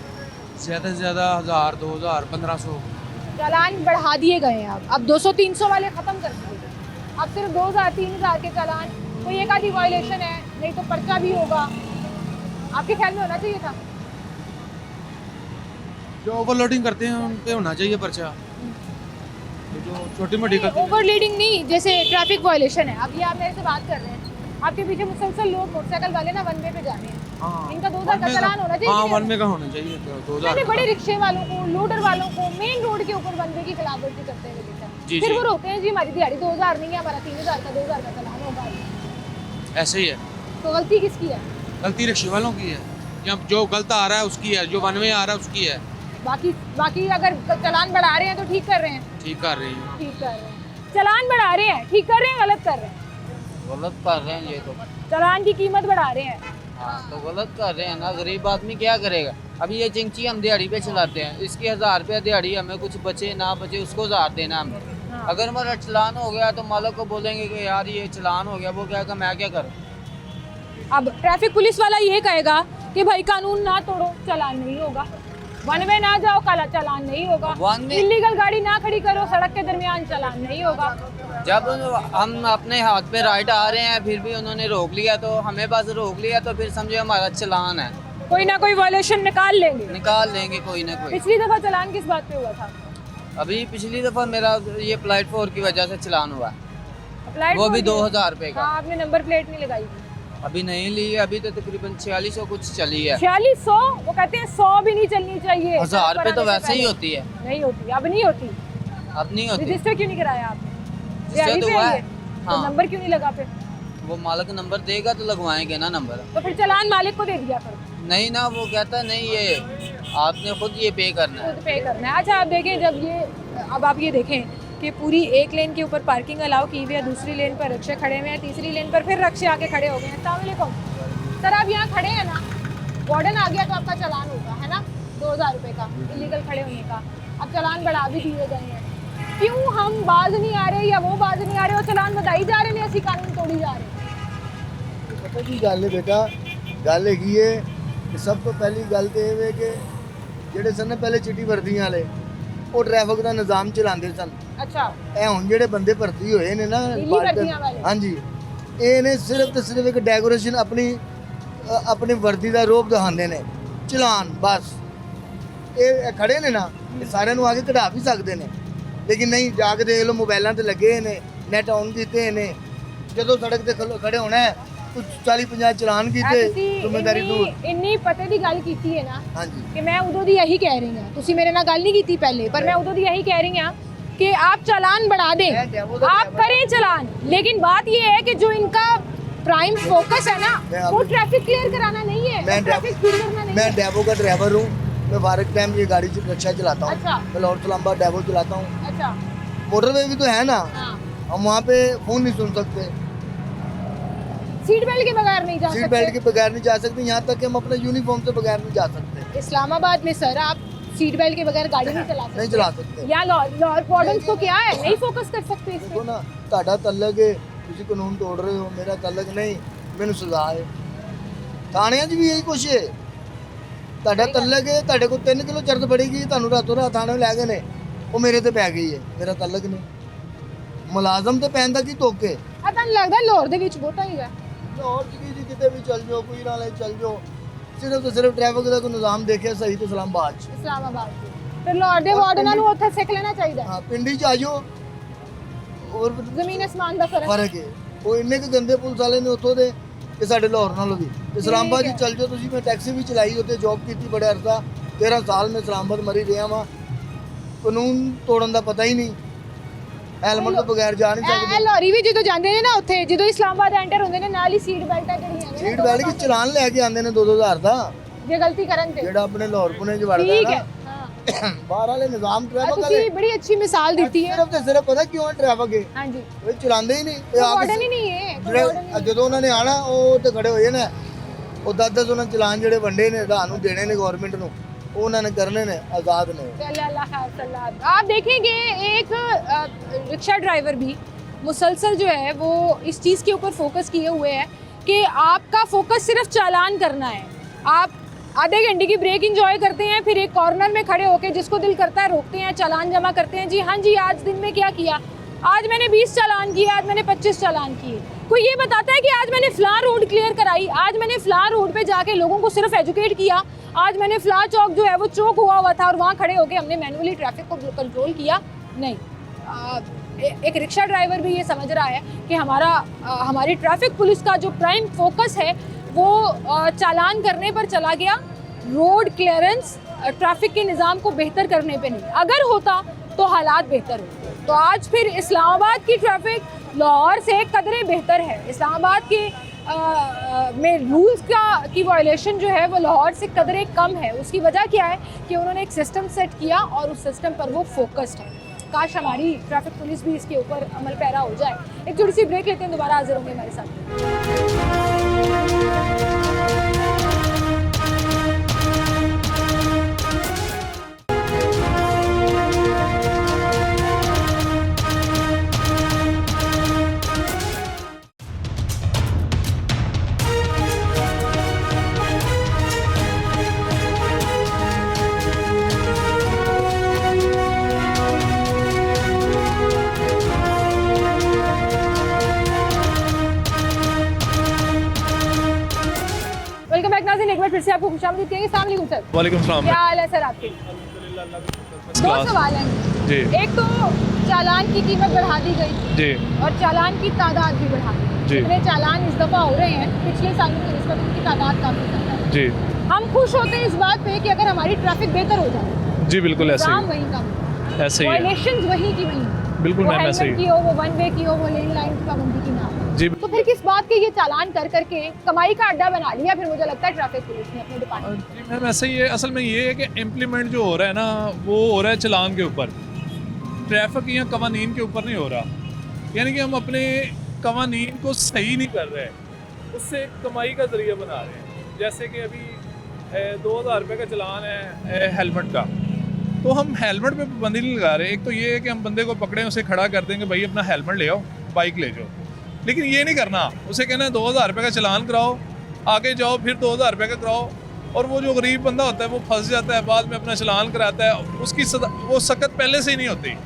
ज्यादा से ज्यादा 1000, 2000, 1500। चालान बढ़ा दिए गए हैं। अब 200-300 वाले ख़त्म कर दिए गए, अब सिर्फ 2000-3000 के चालान। कोई एक आधी वायलेशन है, नहीं तो पर्चा भी होगा। आपके ख्याल में होना चाहिए था? जो ओवरलोडिंग करते हैं उन पे होना चाहिए पर्चा, जो छोटी मोटी ओवरलीडिंग नहीं, जैसे ट्रैफिक वायलेशन है। अब ये आप मेरे से बात कर रहे हैं, आपके पीछे मुसलसल लोग मोटरसाइकिल वाले ना वन वे पे जा रहे हैं, इनका 2000 का चालान होना चाहिए। हाँ कि नहीं? वन में का होना चाहिए, तो 2000 मैंने बड़े रिक्शे वालों को, लोडर वालों को मेन रोड के ऊपर वन वे की खिलाफवर्जी करते हुए देखा। जी, फिर जी। वो रोकते हैं जी हमारी दिहाड़ी 2000 नहीं है, हमारा 3000 का 2000 का चालान होगा। ऐसे ही है। तो गलती किसकी है? गलती रिक्शे वालों की है, या जो गलत आ रहा है उसकी है, जो वन वे आ रहा है उसकी है। बाकी अगर चालान बढ़ा रहे हैं तो ठीक कर रहे हैं, ठीक कर रही है। ठीक कर रहे हैं। चालान बढ़ा रहे हैं, ठीक कर रहे हैं, गलत कर रहे हैं? गलत कर रहे हैं ये तो। चालान की कीमत बढ़ा रहे हैं। हाँ तो गलत कर रहे हैं ना, गरीब आदमी क्या करेगा। अभी ये चिंची हम दिहाड़ी पे चलाते हैं, इसकी 1000 रुपया दिहाड़ी, हमें कुछ बचे ना बचे उसको 1000 देना हमें। हाँ। अगर हमारा चलान हो गया तो मालिक को बोलेंगे कि यार ये चलान हो गया, वो कहेगा मैं क्या करूँ। अब ट्रैफिक पुलिस वाला ये कहेगा कि भाई कानून ना तोड़ो, चालान नहीं होगा। वन वे ना जाओ, काला चालान नहीं होगा। वन वे- इलीगल गाड़ी ना खड़ी करो सड़क के दरमियान, चालान नहीं होगा। जब हम अपने हाथ पे राइट आ रहे हैं फिर भी उन्होंने रोक लिया, तो हमें बस रोक लिया तो फिर समझो हमारा चलान है, कोई ना कोई वायलेशन निकाल लेंगे। निकाल लेंगे कोई ना कोई। पिछली दफा चालान किस बात पे हुआ था? अभी पिछली दफा मेरा ये प्लेटफॉर्म की वजह से चलान हुआ, अप्लाइड वो भी हो गया? 2000 रुपए का। हाँ, आपने नंबर प्लेट नहीं लगाई थी। अभी नहीं ली, अभी तो तकरीबन 4600 कुछ चली है। 4600, वो कहते हैं 100 भी नहीं चलनी चाहिए। 1000 रुपए तो आने से वैसे ही पहले। होती है, नहीं होती, अब नहीं होती। अब नहीं होती। रजिस्टर क्यों नहीं कराया आपने? रजिस्टर दिहाड़ी तो पे हुआ आई है। है, तो हाँ। नंबर क्यों नहीं लगा फिर? वो मालिक नंबर देगा तो लगवाएंगे ना नंबर। तो फिर चालान मालिक को दे दिया करो, नहीं ना, वो कहता नहीं ये आपने खुद ये पे करना है। खुद पे करना है। अच्छा आप देखें, जब ये अब आप ये देखें कि पूरी एक लेन के ऊपर पार्किंग अलाउ की हुई है, दूसरी लेन पर रिक्शे खड़े हुए हैं, तीसरी लेन पर फिर रिक्शे आके खड़े हो गए हैं। अस्सलाम वालेकुम सर, आप यहाँ खड़े हैं ना, वार्डन आ गया तो आपका चालान होगा, है ना, 2000 रुपये का इलीगल खड़े होने का। अब चालान बढ़ा भी दिए गए हैं, क्यों हम बाज नहीं आ रहे या वो बाज नहीं आ रहे और चालान बताई जा रहे हैं, ऐसी कानून तोड़ी जा रहे हैं? पता की गल है बेटा, गल हैगी है कि सब तो पहली गल तो ये है कि ਜਿਹੜੇ ਸਨ ਨਾ ਪਹਿਲੇ ਚਿੱਟੀ ਵਰਦੀਆਂ ਵਾਲੇ ਉਹ ਟ੍ਰੈਫਿਕ ਦਾ ਨਿਜ਼ਾਮ ਚਲਾਉਂਦੇ ਸਨ। अच्छा, ਇਹ ਹੁਣ ਜਿਹੜੇ ਬੰਦੇ ਭਰਤੀ ਹੋਏ ਨੇ ਨਾ ਨੀਲੀ ਪਾਰਟੀ- ਵਰਦੀਆਂ ਵਾਲੇ। ਹਾਂਜੀ, ਇਹ ਨੇ ਸਿਰਫ ਤੇ ਸਿਰਫ ਇੱਕ ਡੈਕੋਰੇਸ਼ਨ ਆਪਣੀ ਵਰਦੀ ਦਾ ਰੂਪ ਦਿਖਾਉਂਦੇ ਨੇ, ਚਲਾਨ ਬਸ। ਇਹ ਖੜੇ ਨੇ ਨਾ, ਇਹ ਸਾਰਿਆਂ ਨੂੰ ਆ ਕੇ ਕਢਾ ਵੀ ਸਕਦੇ ਨੇ, ਲੇਕਿਨ ਨਹੀਂ, ਜਾ ਕੇ ਦੇਖ ਲਓ ਮੋਬਾਈਲਾਂ ਤੇ ਲੱਗੇ ਨੇ, ਨੈਟ ਆਨ ਕੀਤੇ ਨੇ, ਜਦੋਂ ਸੜਕ ਤੇ ਖੜੇ ਹੋਣਾ ਹੈ ਕੁਝ 40-50 ਚਲਾਨ ਕੀਤੇ, ਜ਼ਿੰਮੇਵਾਰੀ ਦੂਰ। ਇੰਨੀ ਪਤੇ ਦੀ ਗੱਲ ਕੀਤੀ ਹੈ ਨਾ ਹਾਂਜੀ कि मैं उदों दी यही कह रही हूँ, तुसी मेरे नाल गल नहीं की पहले, पर मैं उदों दी यही कह रही हूँ कि आप चालान बढ़ा दें, आप करें चालान, लेकिन बात ये है कि जो इनका प्राइम फोकस है ना, वो ट्रैफिक क्लियर कराना नहीं है, मैं ट्रैफिक क्लियर करना नहीं मैं है। डेवो का ड्राइवर हूँ, मैं फारक टाइम ये गाड़ी रिक्शा चलाता हूँ, अच्छा। मैं लाहौर इस्लामाबाद डेवो चलाता हूँ। अच्छा, मोटरवे भी तो है ना, हाँ, हम वहाँ पे फ़ोन नहीं सुन सकते, सीट बेल्ट के बगैर नहीं जा सीट बेल्ट सकते। के बगैर नहीं जा सकते, यहाँ तक कि हम अपने यूनिफॉर्म से बगैर नहीं जा सकते, इस्लामाबाद में सर आप सीट बेल्ट के बगैर गाड़ी नहीं चला नहीं सकते। चला सकते। या लाहौर वार्डन्स को क्या है, नहीं फोकस कर सकते इस देखो पे। ना, ਤੁਹਾਡਾ ਤਲਕ ਹੈ, ਤੁਸੀਂ ਕਾਨੂੰਨ ਤੋੜ ਰਹੇ ਹੋ, ਮੇਰਾ ਤਲਕ ਨਹੀਂ, ਮੈਨੂੰ ਸਜ਼ਾ ਹੈ। ਥਾਣਿਆਂ 'ਚ ਵੀ ਇਹੀ ਕੁਛ ਹੈ, ਤੁਹਾਡਾ ਤਲਕ ਹੈ, ਤੁਹਾਡੇ ਕੋਲ 3 ਕਿਲੋ ਚਰਦ ਬੜੇਗੀ, ਤੁਹਾਨੂੰ ਰਾਤੋਂ ਰਾਤ ਥਾਣੇ ਲੈ ਗਏ ਨੇ, ਉਹ ਮੇਰੇ ਤੇ ਪੈ ਗਈ ਹੈ, ਮੇਰਾ ਤਲਕ ਨਹੀਂ। ਮੁਲਾਜ਼ਮ ਤੇ ਪੈਣ ਦਾ ਕੀ ਤੋਕੇ। ਆ ਤੁਹਾਨੂੰ ਲੱਗਦਾ ਲਾਹੌਰ ਦੇ ਵਿੱਚ ਵੋਟਾਂ ਹੀ ਹੈ? ਲਾਹੌਰ 'ਚ ਕੀ ਜੀ, ਕਿਤੇ ਵੀ ਚੱਲ ਜਾਓ, ਕੋਈ ਨਾਲੇ ਚੱਲ ਜਾਓ, ਸਿਰਫ ਤੇ ਸਿਰਫ ਟ੍ਰੈਫਿਕ ਦਾ ਕੋਈ ਨਿਜ਼ਾਮ ਦੇਖਿਆ ਸਹੀ ਤੇ ਇਸਲਾਮਾਬਾਦ 'ਚ। ਇਸਲਾਮਾਬਾਦ ਚ ਫਿਰ ਲਾਹੌਰ ਦੇ ਵਾਰਡਨਾਂ ਨੂੰ ਉੱਥੇ ਸਿੱਖ ਲੈਣਾ ਚਾਹੀਦਾ ਹੈ। ਹਾਂ, ਪਿੰਡੀ 'ਚ ਆ ਜਾਓ, ਹੋਰ ਜ਼ਮੀਨ ਅਸਮਾਨ ਦਾ ਫਰਕ। ਫਰਕ ਹੈ। ਉਹ ਇੰਨੇ ਕੁ ਗੰਦੇ ਪੁਲਿਸ ਵਾਲੇ ਨੇ ਉੱਥੋਂ ਦੇ ਕਿ ਸਾਡੇ ਲਾਹੌਰ ਨਾਲੋਂ ਵੀ। ਇਸਲਾਮਾਬਾਦ 'ਚ ਚੱਲ ਜਾਓ ਤੁਸੀਂ, ਮੈਂ ਟੈਕਸੀ ਵੀ ਚਲਾਈ, ਉੱਥੇ ਜੌਬ ਕੀਤੀ ਬੜੇ ਅਰਸਾ, 13 ਸਾਲ ਮੈਂ ਇਸਲਾਮਾਬਾਦ ਮਰੀ ਰਿਹਾ ਵਾਂ, ਕਾਨੂੰਨ ਤੋੜਨ ਦਾ ਪਤਾ ਹੀ ਨਹੀਂ, ਹੈਲਮਟ ਤੋਂ ਬਗੈਰ ਜਾ ਨਹੀਂ ਇਹ ਸਕਦੇ। ਲਾਹੌਰੀ ਵੀ ਜਦੋਂ ਜਾਂਦੇ ਨੇ ਨਾ, ਉੱਥੇ ਜਦੋਂ ਇਸਲਾਮਾਬਾਦ ਐਂਟਰ ਹੁੰਦੇ ਨੇ, ਨਾਲ ਹੀ ਸੀਟ ਬੈਲਟਾਂ ਜਿਹੜੀਆਂ ਨੇ ਸੀਟ ਬੈਲਟ ਕੀ ਚਲਾਨ ਲੈ ਕੇ ਆਉਂਦੇ ਨੇ 2-2000 ਦਾ, ਜੇ ਗਲਤੀ ਕਰਨ ਤੇ। ਜਿਹੜਾ ਆਪਣੇ ਲਾਹੌਰ ਪੁਣੇ 'ਚ ਵੜਦਾ ਠੀਕ ਹੈ, ਨਾ, ਹਾਂ। ਬਾਹਰ ਵਾਲੇ ਨਿਜ਼ਾਮ ਟ੍ਰੈਫਿਕ ਵਾਲੇ ਤੁਸੀਂ ਬੜੀ ਅੱਛੀ ਮਿਸਾਲ ਦਿੱਤੀ ਹੈ। ਸਿਰਫ ਤੇ ਸਿਰਫ ਪਤਾ ਕਿਉਂ ਹੈ ਟ੍ਰੈਫਿਕ ਹੈ, ਹਾਂਜੀ, ਇਹ ਚਲਾਉਂਦੇ ਹੀ ਨਹੀਂ। ਇਹ ਆ ਵਾਰਡਨ ਹੀ ਕੇ ਨਹੀਂ ਹੈ, ਕੋਈ ਵਾਰਡਨ ਜਿਹੜੇ ਨਹੀਂ। ਜਦੋਂ ਉਹਨਾਂ ਨੇ ਆਣਾ, ਉਹ ਤੇ ਖੜੇ ਹੋਏ ਨੇ, ਉਹ 10-10 ਉਹਨਾਂ ਚਲਾਨ ਜਿਹੜੇ ਵੰਡੇ ਨੇ ਤੁਹਾਨੂੰ ਦੇਣੇ ਨੇ गवर्नमेंट ਨੂੰ, ਉਹ ਉਹਨਾਂ ਨੇ करने ने, आज़ाद ने। चलिए, अल्लाह खैर सलामत। आप देखेंगे एक रिक्शा ड्राइवर भी मुसलसल जो है वो इस चीज़ के ऊपर फोकस किए हुए है कि आपका फोकस सिर्फ चालान करना है। आप आधे घंटे की ब्रेक इंजॉय करते हैं, फिर एक कॉर्नर में खड़े होकर जिसको दिल करता है रोकते हैं, चालान जमा करते हैं। जी हाँ जी, आज दिन में क्या किया, आज मैंने 20 चालान किए, आज मैंने 25 चालान किए। कोई ये बताता है कि आज मैंने फ़लाँ रोड क्लियर कराई, आज मैंने फ़लाँ रोड पे जाके लोगों को सिर्फ एजुकेट किया, आज मैंने फ़लाँ चौक जो है वो चौक हुआ हुआ था और वहाँ खड़े होकर हमने मैनुअली ट्रैफिक को कंट्रोल किया। नहीं, एक रिक्शा ड्राइवर भी ये समझ रहा है कि हमारी ट्रैफिक पुलिस का जो प्राइम फोकस है वो चालान करने पर चला गया, रोड क्लियरेंस ट्रैफिक के निज़ाम को बेहतर करने पे नहीं। अगर होता तो हालात बेहतर होते। तो आज फिर इस्लामाबाद की ट्रैफिक लाहौर से कदरे बेहतर है। इस्लामाबाद के में रूल्स की वायलेशन जो है वो लाहौर से कदरे कम है। उसकी वजह क्या है कि उन्होंने एक सिस्टम सेट किया और उस सिस्टम पर वो फोकस्ड है। काश हमारी ट्रैफिक पुलिस भी इसके ऊपर अमल पैरा हो जाए। एक छोटी सी ब्रेक लेते हैं, दोबारा हाजिर होंगे हमारे साथ। वेलकम बैक नाज़रीन, एक बार फिर से आपको खुशामदीद कहेंगे। अस्सलाम वालेकुम सर। वालेकुम सलाम। क्या हाल है सर आपके? दो सवाल हैं जी एक तो चालान की कीमत बढ़ा दी गई जी और चालान की तादाद भी बढ़ा दी गई। जी। जितने चालान इस दफ़ा हो रहे हैं पिछले सालों की निस्बत उनकी तादाद काफ़ी कम है। जी हम खुश होते हैं इस बात पे कि अगर हमारी ट्रैफिक बेहतर हो जाए, जी बिल्कुल ऐसे निज़ाम ही वहीं का, ऐसे ही है वायलेशंस वहीं की वहीं, बिल्कुल वो मैम ऐसे हेलमेट की ही हो, वो वन वे की हो, वो लेन लाइन की पाबंदी की ना हो। जी तो फिर किस बात के ये चालान कर करके कमाई का अड्डा बना लिया फिर मुझे लगता है ट्रैफिक पुलिस ने अपने डिपार्टमेंट। जी मैम ऐसे ही है। असल में ये है कि इम्प्लीमेंट जो हो रहा है ना वो हो रहा है चलान के ऊपर, ट्रैफिक या कवानीन के ऊपर नहीं हो रहा। यानी कि हम अपने कवानीन को सही नहीं कर रहे, उससे कमाई का जरिया बना रहे हैं। जैसे कि अभी 2000 रुपये का चलान है हेलमेट का, तो हम हेलमेट पे पाबंदी नहीं लगा रहे। एक तो ये है कि हम बंदे को पकड़ें, उसे खड़ा कर देंगे, भाई अपना हेलमेट ले आओ, बाइक ले जाओ, लेकिन ये नहीं करना। उसे कहना है 2000 रुपये का चलान कराओ, आगे जाओ फिर 2000 रुपये का कराओ, और वो जो गरीब बंदा होता है वो फंस जाता है, बाद में अपना चलान कराता है। उसकी वो सख्त पहले से ही नहीं होती,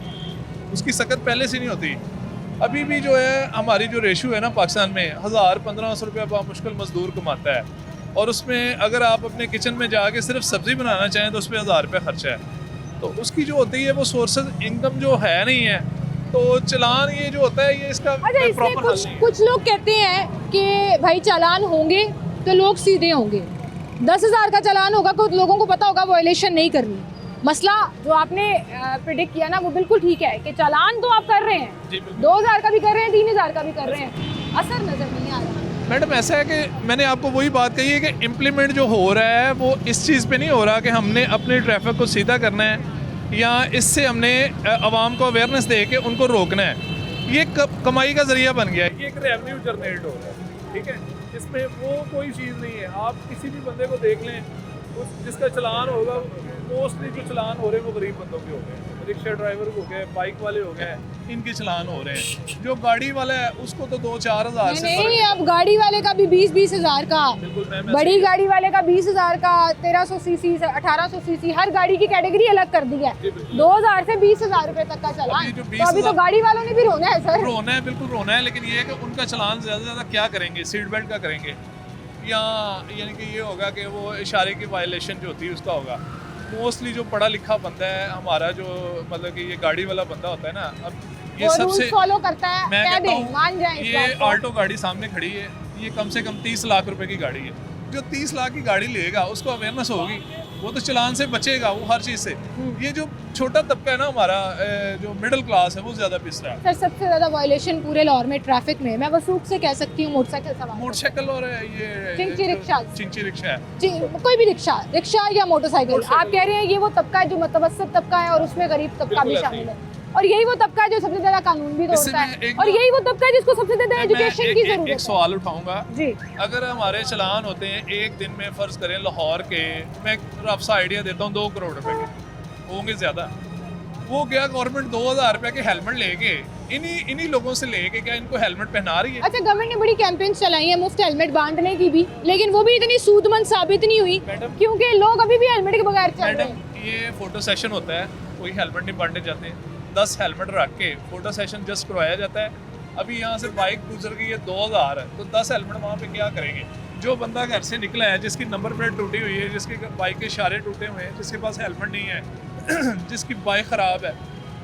उसकी सख्त पहले से नहीं होती। अभी भी जो है हमारी जो रेशो है ना पाकिस्तान में 1000-1500 रुपये मुश्किल मजदूर कमाता है, और उसमें अगर आप अपने किचन में जाके सिर्फ सब्ज़ी बनाना चाहें तो उस पर 1000 रुपये खर्चा है। तो उसकी जो होती है वो सोर्सेज इनकम जो है नहीं है, तो चलान ये जो होता है ये इसका अच्छा, इसमें प्रॉपर हल कुछ नहीं है। कुछ लोग कहते हैं कि भाई चालान होंगे तो लोग सीधे होंगे, 10,000 का चालान होगा तो लोगों को पता होगा वायलेशन नहीं करनी। मसला जो आपने प्रिडिक्ट किया ना वो बिल्कुल ठीक है कि चालान तो आप कर रहे हैं, जी बिल्कुल। 2,000 का भी कर रहे हैं, 3,000 का भी कर रहे हैं, असर नजर नहीं आ रहा। मैडम ऐसा है कि मैंने आपको वही बात कही है कि इम्प्लीमेंट जो हो रहा है वो इस चीज़ पे नहीं हो रहा कि हमने अपने ट्रैफिक को सीधा करना है या इससे हमने आवाम को अवेयरनेस दे के उनको रोकना है। ये कमाई का जरिया बन गया है, ये एक रेवेन्यू जनरेट हो रहा है, ठीक है। इसमें वो कोई चीज़ नहीं है। आप किसी भी बंदे को देख लें, उस जिसका चलान होगा, मोस्टली जो चलान हो रहे हैं वो गरीब बंदों के हो गए, रिक्शा ड्राइवर हो गए, बाइक वाले हो गए, इनके चलान हो रहे हैं। जो गाड़ी वाला है उसको तो 2-4 हज़ार से नहीं, अब गाड़ी वाले का भी 20-20 हज़ार का, बिल्कुल मैम, बड़ी गाड़ी वाले का 20,000 का, 1300 सीसी से 1800 सीसी, हर गाड़ी की कैटेगरी अलग कर दी है। 2,000 से 20,000 रुपए तक का चलान। अभी जो तो अभी तो 20,000 गाड़ी वालों ने भी रोना है सर। रोना है, बिल्कुल रोना है, लेकिन ये है कि उनका चलान ज़्यादा से ज़्यादा क्या करेंगे, सीट बेल्ट का करेंगे, या यानी कि ये होगा कि वो इशारे की वायलेशन जो होती है उसका होगा। मोस्टली जो पढ़ा लिखा बंदा है हमारा, जो मतलब कि ये गाड़ी वाला बंदा होता है ना, अब ये वो सबसे रूल्स फॉलो करता है, मैं कह कहता दें, हूँ मान जाएं इस ये बात को। ऑल्टो गाड़ी सामने खड़ी है, ये कम से कम 30 लाख रुपए की गाड़ी है। जो 30 लाख की गाड़ी लेगा उसको अवेयरनेस होगी, वो तो चलान से बचेगा, वो हर चीज़ से। ये जो छोटा तबका है ना हमारा, जो मिडिल क्लास है, वो ज़्यादा पिस रहा है। सर सबसे ज्यादा वायलेशन पूरे लाहौर में ट्रैफिक में, मैं वसूख से कह सकती हूँ, मोटरसाइकिल सवार, मोटरसाइकिल और ये चिंची रिक्शा, चिंची रिक्शा है, कोई भी रिक्शा या मोटरसाइकिल। आप कह रहे हैं ये वो तबका है जो मतवसत तबका है और उसमें गरीब तबका भी बिल्कुल शामिल है, और यही वो तबका है जो सबसे ज्यादा कानून भी तोड़ता इससे है, एक और यही वो तबका है जिसको सबसे ज्यादा मैं एजुकेशन की जरूरत है। एक सवाल उठाऊंगा जी, अगर हमारे चलान होते हैं एक दिन में, फ़र्ज़ करें लाहौर के, मैं रफ सा आइडिया देता हूँ 2 करोड़ रुपए के होंगे ज़्यादा, वो क्या गवर्नमेंट 2,000 रुपये के हेलमेट लेके इन्हीं लोगों से लेके क्या इनको हेलमेट पहना रही है? अच्छा, गवर्नमेंट ने बड़ी कैंपेन चलाई है मुफ्त हेलमेट बांटने की भी, लेकिन वो भी इतनी सूदमंद साबित नहीं हुई मैडम, क्योंकि लोग अभी भी हेलमेट के बगैर चल रहे हैं। मैडम ये फ़ोटो सेशन होता है, कोई हेलमेट नहीं बांटे जाते, 10 हेलमेट रख के फ़ोटो सेशन जस्ट करवाया जाता है। अभी यहाँ से बाइक गुजर गई है 2,000 है, तो 10 हेलमेट वहाँ पे क्या करेंगे? जो बंदा घर से निकला है, जिसकी नंबर प्लेट टूटी हुई है, जिसकी बाइक के इशारे टूटे हुए हैं, जिसके पास हेलमेट नहीं है, जिसकी बाइक ख़राब है,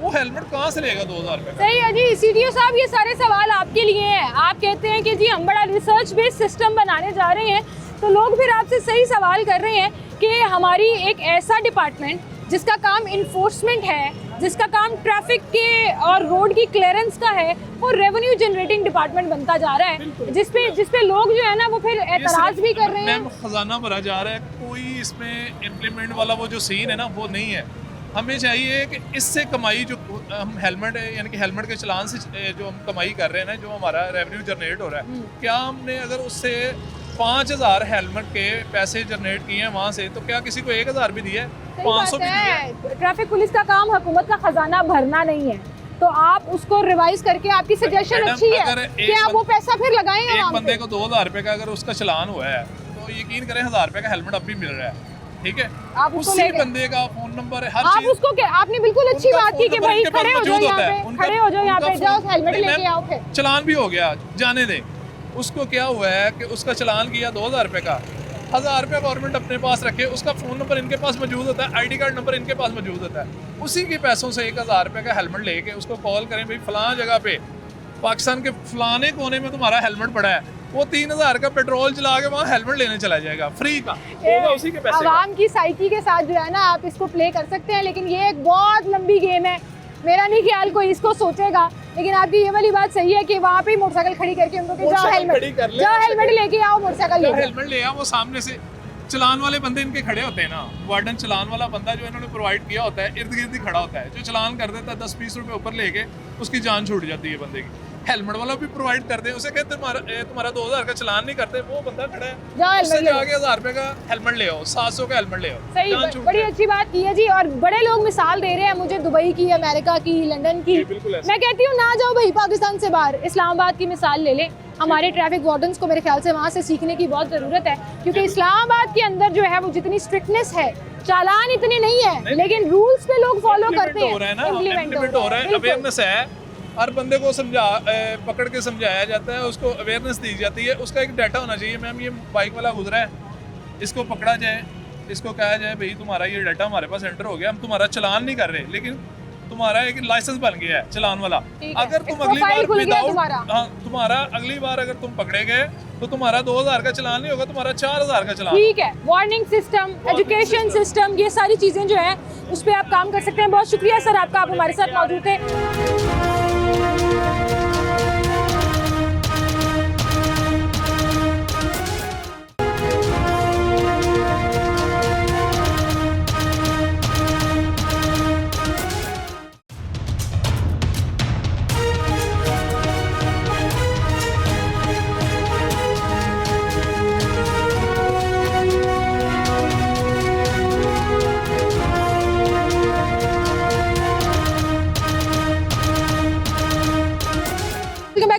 वो हेलमेट कहाँ से लेगा 2,000 रुपये? सही है जी। सीडीओ साहब, ये सारे सवाल आपके लिए हैं। आप कहते हैं कि जी हम बड़ा रिसर्च बेस्ड सिस्टम बनाने जा रहे हैं, तो लोग फिर आपसे सही सवाल कर रहे हैं कि हमारी एक ऐसा डिपार्टमेंट जिसका काम इन्फोर्समेंट है, जिसका काम ट्रैफिक के और रोड की क्लियरेंस का है, वो रेवेन्यू जनरेटिंग डिपार्टमेंट बनता जा रहा है, जिसपे लोग जो है ना वो फिर एतराज़ भी कर रहे हैं। मैम खजाना भरा जा रहा है, कोई इसमें इम्प्लीमेंट वाला वो जो सीन है ना वो नहीं है। हमें चाहिए कि इससे कमाई जो हम हेलमेट यानी कि हेलमेट के चलान से जो हम कमाई कर रहे हैं ना, जो हमारा रेवेन्यू जनरेट हो रहा है, क्या हमने अगर उससे 5,000 हेलमेट के पैसे जनरेट किए हैं वहाँ से, तो क्या किसी को 1,000 भी दिया है? 500 भी दिया है? ट्रैफिक पुलिस का काम हुकूमत का खजाना भरना नहीं है, तो आप उसको रिवाइज करके, आपकी सजेशन अच्छी है कि आप वो पैसा फिर लगाएंगे। एक बंदे को 2,000 रुपए का अगर उसका चलान हुआ है तो यकीन करें 1,000 रुपए का हेलमेट अब भी मिल रहा है, ठीक है? आप उसी बंदे का फोन नंबर है, हर आप चीज उसको क्या, आपने बिल्कुल अच्छी बात की कि भाई खड़े हो जाओ यहाँ पे, खड़े हो जाओ यहाँ पे, जाओ हेलमेट लेके आओ। फिर चलान भी हो गया, जाने दे। उसको क्या हुआ है कि उसका चलान किया 2,000 रुपए का, 1,000 रुपए गवर्नमेंट अपने पास रखे, उसका फ़ोन नंबर इनके पास मौजूद होता है, आईडी कार्ड नंबर इनके पास मौजूद होता है, उसी के पैसों से 1,000 रुपए का हेलमेट लेके उसको कॉल करें, भाई फलां जगह पे पाकिस्तान के फलाने कोने में तुम्हारा हेलमेट पड़ा है, वो 3,000 का पेट्रोल चला के वहाँ हेलमेट लेने चला जाएगा फ्री का, होगा उसी के पैसे। आवाम की साइकी के साथ जो है ना आप इसको प्ले कर सकते हैं, लेकिन ये एक बहुत लंबी गेम है। मेरा नहीं ख्याल कोई इसको सोचेगा, लेकिन आपकी ये वाली बात सही है कि वहाँ पे मोटरसाइकिल खड़ी करके उनको कि जाओ हेलमेट लेके आओ, मोटरसाइकिल हेलमेट ले आओ। वो सामने से चलान वाले बंदे इनके खड़े होते हैं ना, वार्डन चलान वाला बंदा जो इन्होंने प्रोवाइड किया होता है, इर्द गिर्द ही खड़ा होता है, जो चलान कर देता है 10-20 रुपए ऊपर लेके उसकी जान छूट जाती है बंदे की। हेलमेट वाला भी प्रोवाइड करते हैं, उसे कहते हैं तुम्हारा 2,000 का चलान नहीं करते, वो बंदा खड़ा है, उससे जाके 1,000 रुपए का हेलमेट ले आओ, 700 का हेलमेट ले आओ। सही, बड़ी अच्छी बात की है जी। और बड़े लोग मिसाल दे रहे हैं मुझे दुबई की, अमेरिका की, लंदन की। मैं कहती हूँ ना जाओ भाई पाकिस्तान से बाहर, इस्लामाबाद की मिसाल ले लें। हमारे ट्रैफिक वार्डन्स को मेरे ख्याल से वहाँ से सीखने की बहुत ज़रूरत है, क्योंकि इस्लामाबाद के अंदर जो है वो जितनी स्ट्रिक्टनेस है, चालान इतने नहीं है, लेकिन रूल्स पे लोग फॉलो करते हैं, इम्प्लीमेंट हो रहा है, अवेयरनेस है, हर बंदे को पकड़ के समझाया जाता है, उसको अवेयरनेस दी जाती है, उसका एक डाटा होना चाहिए। मैम ये बाइक वाला गुजरा है, इसको पकड़ा जाए, इसको कहा जाए भाई तुम्हारा ये डाटा हमारे पास एंटर हो गया, हम तुम्हारा चलान नहीं कर रहे, लेकिन तुम्हारा एक लाइसेंस बन गया है चलान वाला। अगर तुम अगली बार तुम्हारा अगली बार अगर तुम पकड़े गए तो तुम्हारा 2,000 का चलान नहीं होगा, तुम्हारा 4,000 का चलान। ठीक है, वार्निंग सिस्टम, एजुकेशन सिस्टम, ये सारी चीज़ें जो है उस पर आप काम कर सकते हैं। बहुत शुक्रिया सर आपका, आप हमारे साथ मौजूद थे।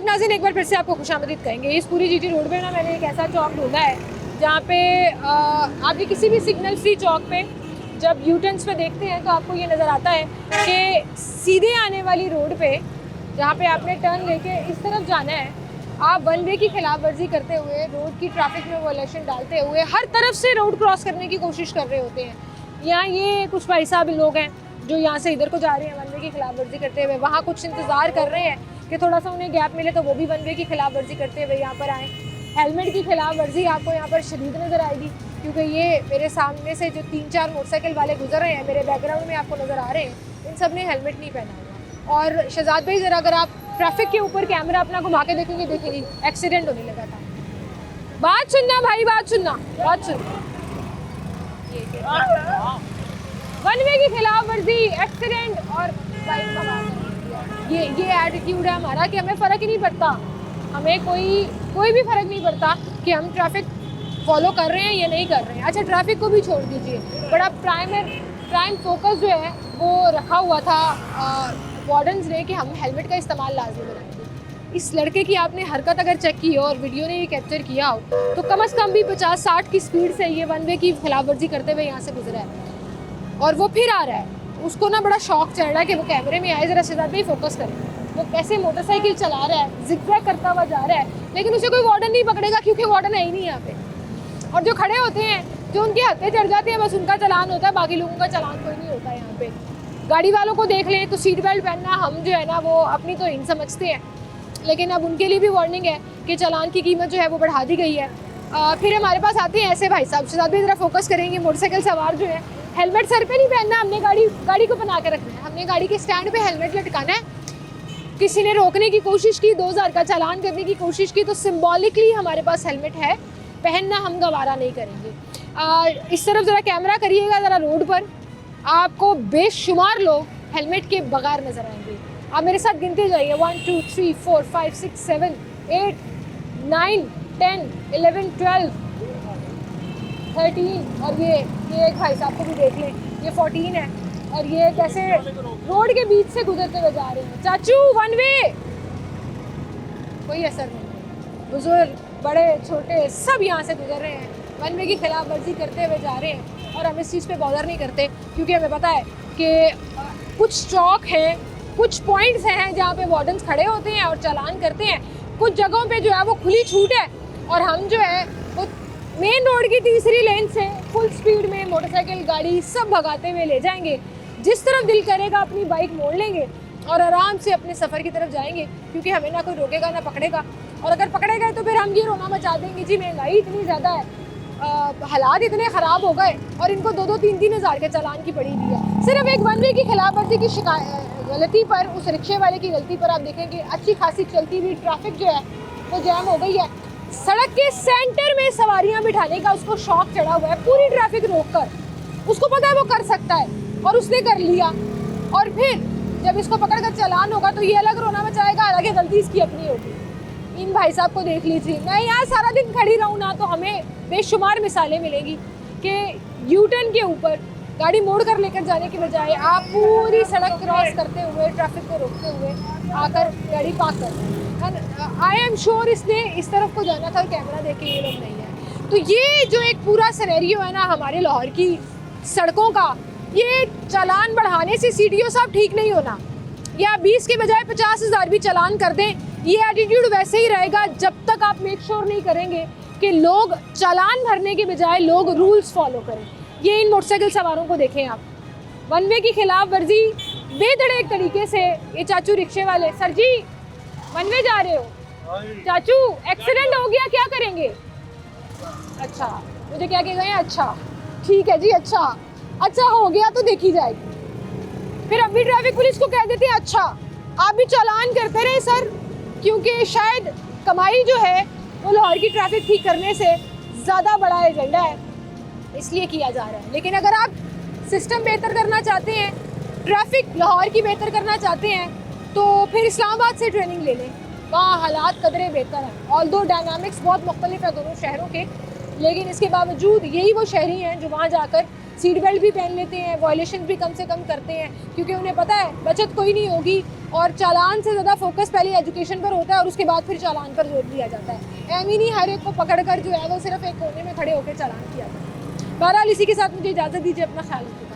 नाज़रीन एक बार फिर से आपको खुशामदीद कहेंगे। इस पूरी जीटी रोड पे ना मैंने एक ऐसा चौक ढूंढा है जहाँ पे आपके किसी भी सिग्नल फ्री चौक पे जब यू टर्न्स पे देखते हैं तो आपको ये नज़र आता है कि सीधे आने वाली रोड पे जहाँ पे आपने टर्न लेके इस तरफ जाना है, आप वन वे की खिलाफ वर्जी करते हुए, रोड की ट्रैफिक में वॉयलेशन डालते हुए हर तरफ से रोड क्रॉस करने की कोशिश कर रहे होते हैं। यहाँ ये कुछ भाई साहब लोग हैं जो यहाँ से इधर को जा रहे हैं वन वे की खिलाफ वर्जी करते हुए, वहाँ कुछ इंतज़ार कर रहे हैं कि थोड़ा सा उन्हें गैप मिले तो वो भी वन वे की खिलाफ वर्जी करते हुए यहाँ पर आएँ। हेलमेट की खिलाफ वर्जी आपको यहाँ पर शदीद नज़र आएगी, क्योंकि ये मेरे सामने से जो 3-4 मोटरसाइकिल वाले गुजर रहे हैं, मेरे बैकग्राउंड में आपको नज़र आ रहे हैं, इन सब ने हेलमेट नहीं पहना हुआ। और शहजाद भाई ज़रा अगर आप ट्रैफिक के ऊपर कैमरा अपना घुमा के देखेंगे एक्सीडेंट होने लगा था। बात सुनना भाई, बात सुनना, बात सुनना। वन वे की खिलाफ वर्जी, एक्सीडेंट और बाइक का ये एटीट्यूड है हमारा कि हमें फ़र्क ही नहीं पड़ता, हमें कोई भी फ़र्क नहीं पड़ता कि हम ट्रैफिक फॉलो कर रहे हैं या नहीं कर रहे हैं। अच्छा, ट्रैफिक को भी छोड़ दीजिए, बड़ा प्राइम फोकस जो है वो रखा हुआ था वार्डन्स ने कि हम हेलमेट का इस्तेमाल लाजमी बनाएंगे। इस लड़के की आपने हरकत अगर चेक की हो और वीडियो ने ये कैप्चर किया हो तो कम से कम भी 50-60 की स्पीड से ये वन वे की खिलाफ वर्जी करते हुए यहाँ से गुजरा है और वो फिर आ रहा है। उसको ना बड़ा शौक चढ़ रहा है कि वो कैमरे में आए, ज़रा शहजाद भाई फोकस करें, वो कैसे मोटरसाइकिल चला रहा है, जिग-जैग करता हुआ जा रहा है, लेकिन उसे कोई वार्डन नहीं पकड़ेगा क्योंकि वार्डन है ही नहीं यहाँ पे। और जो खड़े होते हैं, जो उनके हत्थे चढ़ जाते हैं, बस उनका चालान होता है, बाकी लोगों का चालान कोई नहीं होता यहाँ पे। गाड़ी वालों को देख लें तो सीट बेल्ट पहनना हम जो है ना वो अपनी तो इन समझते हैं, लेकिन अब उनके लिए भी वार्निंग है कि चालान की कीमत जो है वो बढ़ा दी गई है। फिर हमारे पास आते हैं ऐसे भाई साहब, शहजाद भाई ज़रा फोकस करेंगे, मोटरसाइकिल सवार जो है हेलमेट सर पे नहीं पहनना, हमने गाड़ी को बना के रखना है, हमने गाड़ी के स्टैंड पे हेलमेट लटकाना है। किसी ने रोकने की कोशिश की, 2000 का चालान करने की कोशिश की, तो सिंबॉलिकली हमारे पास हेलमेट है, पहनना हम गवारा नहीं करेंगे। इस तरफ ज़रा कैमरा करिएगा ज़रा रोड पर, आपको बेशुमार लोग हेलमेट के बगैर नज़र आएंगे। आप मेरे साथ गिनते जाइए 1 2 3 4 5 6 7 8 9 10 11 12 13 और ये एक भाई साहब को भी देख लें, ये 14 है और ये कैसे रोड के बीच से गुजरते हुए जा रहे हैं। चाचू वन वे, कोई असर नहीं, बुजुर्ग बड़े छोटे सब यहाँ से गुजर रहे हैं, वन वे की खिलाफ वर्जी करते हुए जा रहे हैं और हम इस चीज़ पे बॉदर नहीं करते क्योंकि हमें पता है कि कुछ चौक हैं, कुछ पॉइंट्स हैं जहाँ पे वार्डन्स खड़े होते हैं और चालान करते हैं, कुछ जगहों पे जो है वो खुली छूट है और हम जो है वो मेन रोड की तीसरी लेन से फुल स्पीड में मोटरसाइकिल गाड़ी सब भगाते हुए ले जाएंगे। जिस तरफ दिल करेगा अपनी बाइक मोड़ लेंगे और आराम से अपने सफ़र की तरफ जाएंगे क्योंकि हमें ना कोई रोकेगा ना पकड़ेगा। और अगर पकड़े गए तो फिर हम ये रोना मचा देंगे, जी महंगाई इतनी ज़्यादा है, हालात इतने ख़राब हो गए और इनको 2-2 3-3 हज़ार के चालान की पड़ी हुई है। सिर्फ एक वन वे की खिलाफ वर्जी की गलती पर, उस रिक्शे वाले की गलती पर आप देखेंगे अच्छी खासी चलती हुई ट्रैफिक जो है वो जैम हो गई है। सड़क के सेंटर में सवारियां बिठाने का उसको शौक चढ़ा हुआ है, पूरी ट्रैफिक रोककर, उसको पता है वो कर सकता है और उसने कर लिया और फिर जब इसको पकड़कर चालान होगा तो ये अलग रोना मचाएगा, अलग गलती इसकी अपनी होगी। इन भाई साहब को देख लीजिए, मैं यहाँ सारा दिन खड़ी रहूँ ना तो हमें बेशुमार मिसालें मिलेंगी कि यू टर्न के ऊपर गाड़ी मोड़ कर लेकर जाने के बजाय आप पूरी सड़क क्रॉस करते हुए ट्रैफिक को रोकते हुए आकर गाड़ी पार्क कर रहे हैं। आई एम श्योर इसने इस तरफ को जाना था और कैमरा देख के ये लोग नहीं है। तो ये जो एक पूरा सिनेरियो है ना हमारे लाहौर की सड़कों का, ये चालान बढ़ाने से सीडीओ साहब ठीक नहीं होना, या 20 के बजाय 50,000 भी चालान कर दें, ये एटीट्यूड वैसे ही रहेगा जब तक आप मेक श्योर नहीं करेंगे कि लोग चालान भरने के बजाय लोग रूल्स फॉलो करें। ये इन मोटरसाइकिल सवारों को देखें आप, वन वे की खिलाफ वर्जी बेधड़क तरीके से, ये चाचू रिक्शे वाले, सर जी वन वे जा रहे हो, चाचू एक्सीडेंट हो गया क्या करेंगे? अच्छा, मुझे क्या कह गए हैं? अच्छा ठीक है जी, अच्छा हो गया तो देखी जाएगी। फिर अभी ट्रैफिक पुलिस को कह देते हैं अच्छा आप भी चालान करते रहे सर, क्योंकि शायद कमाई जो है वो लाहौर की ट्रैफिक ठीक करने से ज़्यादा बड़ा एजेंडा है, इसलिए किया जा रहा है। लेकिन अगर आप सिस्टम बेहतर करना चाहते हैं, ट्रैफिक लाहौर की बेहतर करना चाहते हैं, तो फिर इस्लामाबाद से ट्रेनिंग ले लें, वहाँ हालात कदरे बेहतर हैं। ऑल्दो डायनामिक्स बहुत मुख्तलिफ है दोनों शहरों के, लेकिन इसके बावजूद यही वो शहरी हैं जो वहाँ जाकर सीट बेल्ट भी पहन लेते हैं, वायलेशन भी कम से कम करते हैं, क्योंकि उन्हें पता है बचत कोई नहीं होगी और चालान से ज़्यादा फोकस पहले एजुकेशन पर होता है और उसके बाद फिर चालान पर जोर दिया जाता है। एम ही नहीं हर एक को पकड़ कर जो है वो सिर्फ एक कोने में खड़े होकर चालान किया जाता है। बहरहाल इसी के साथ मुझे इजाज़त दीजिए, अपना ख्याल रखिए।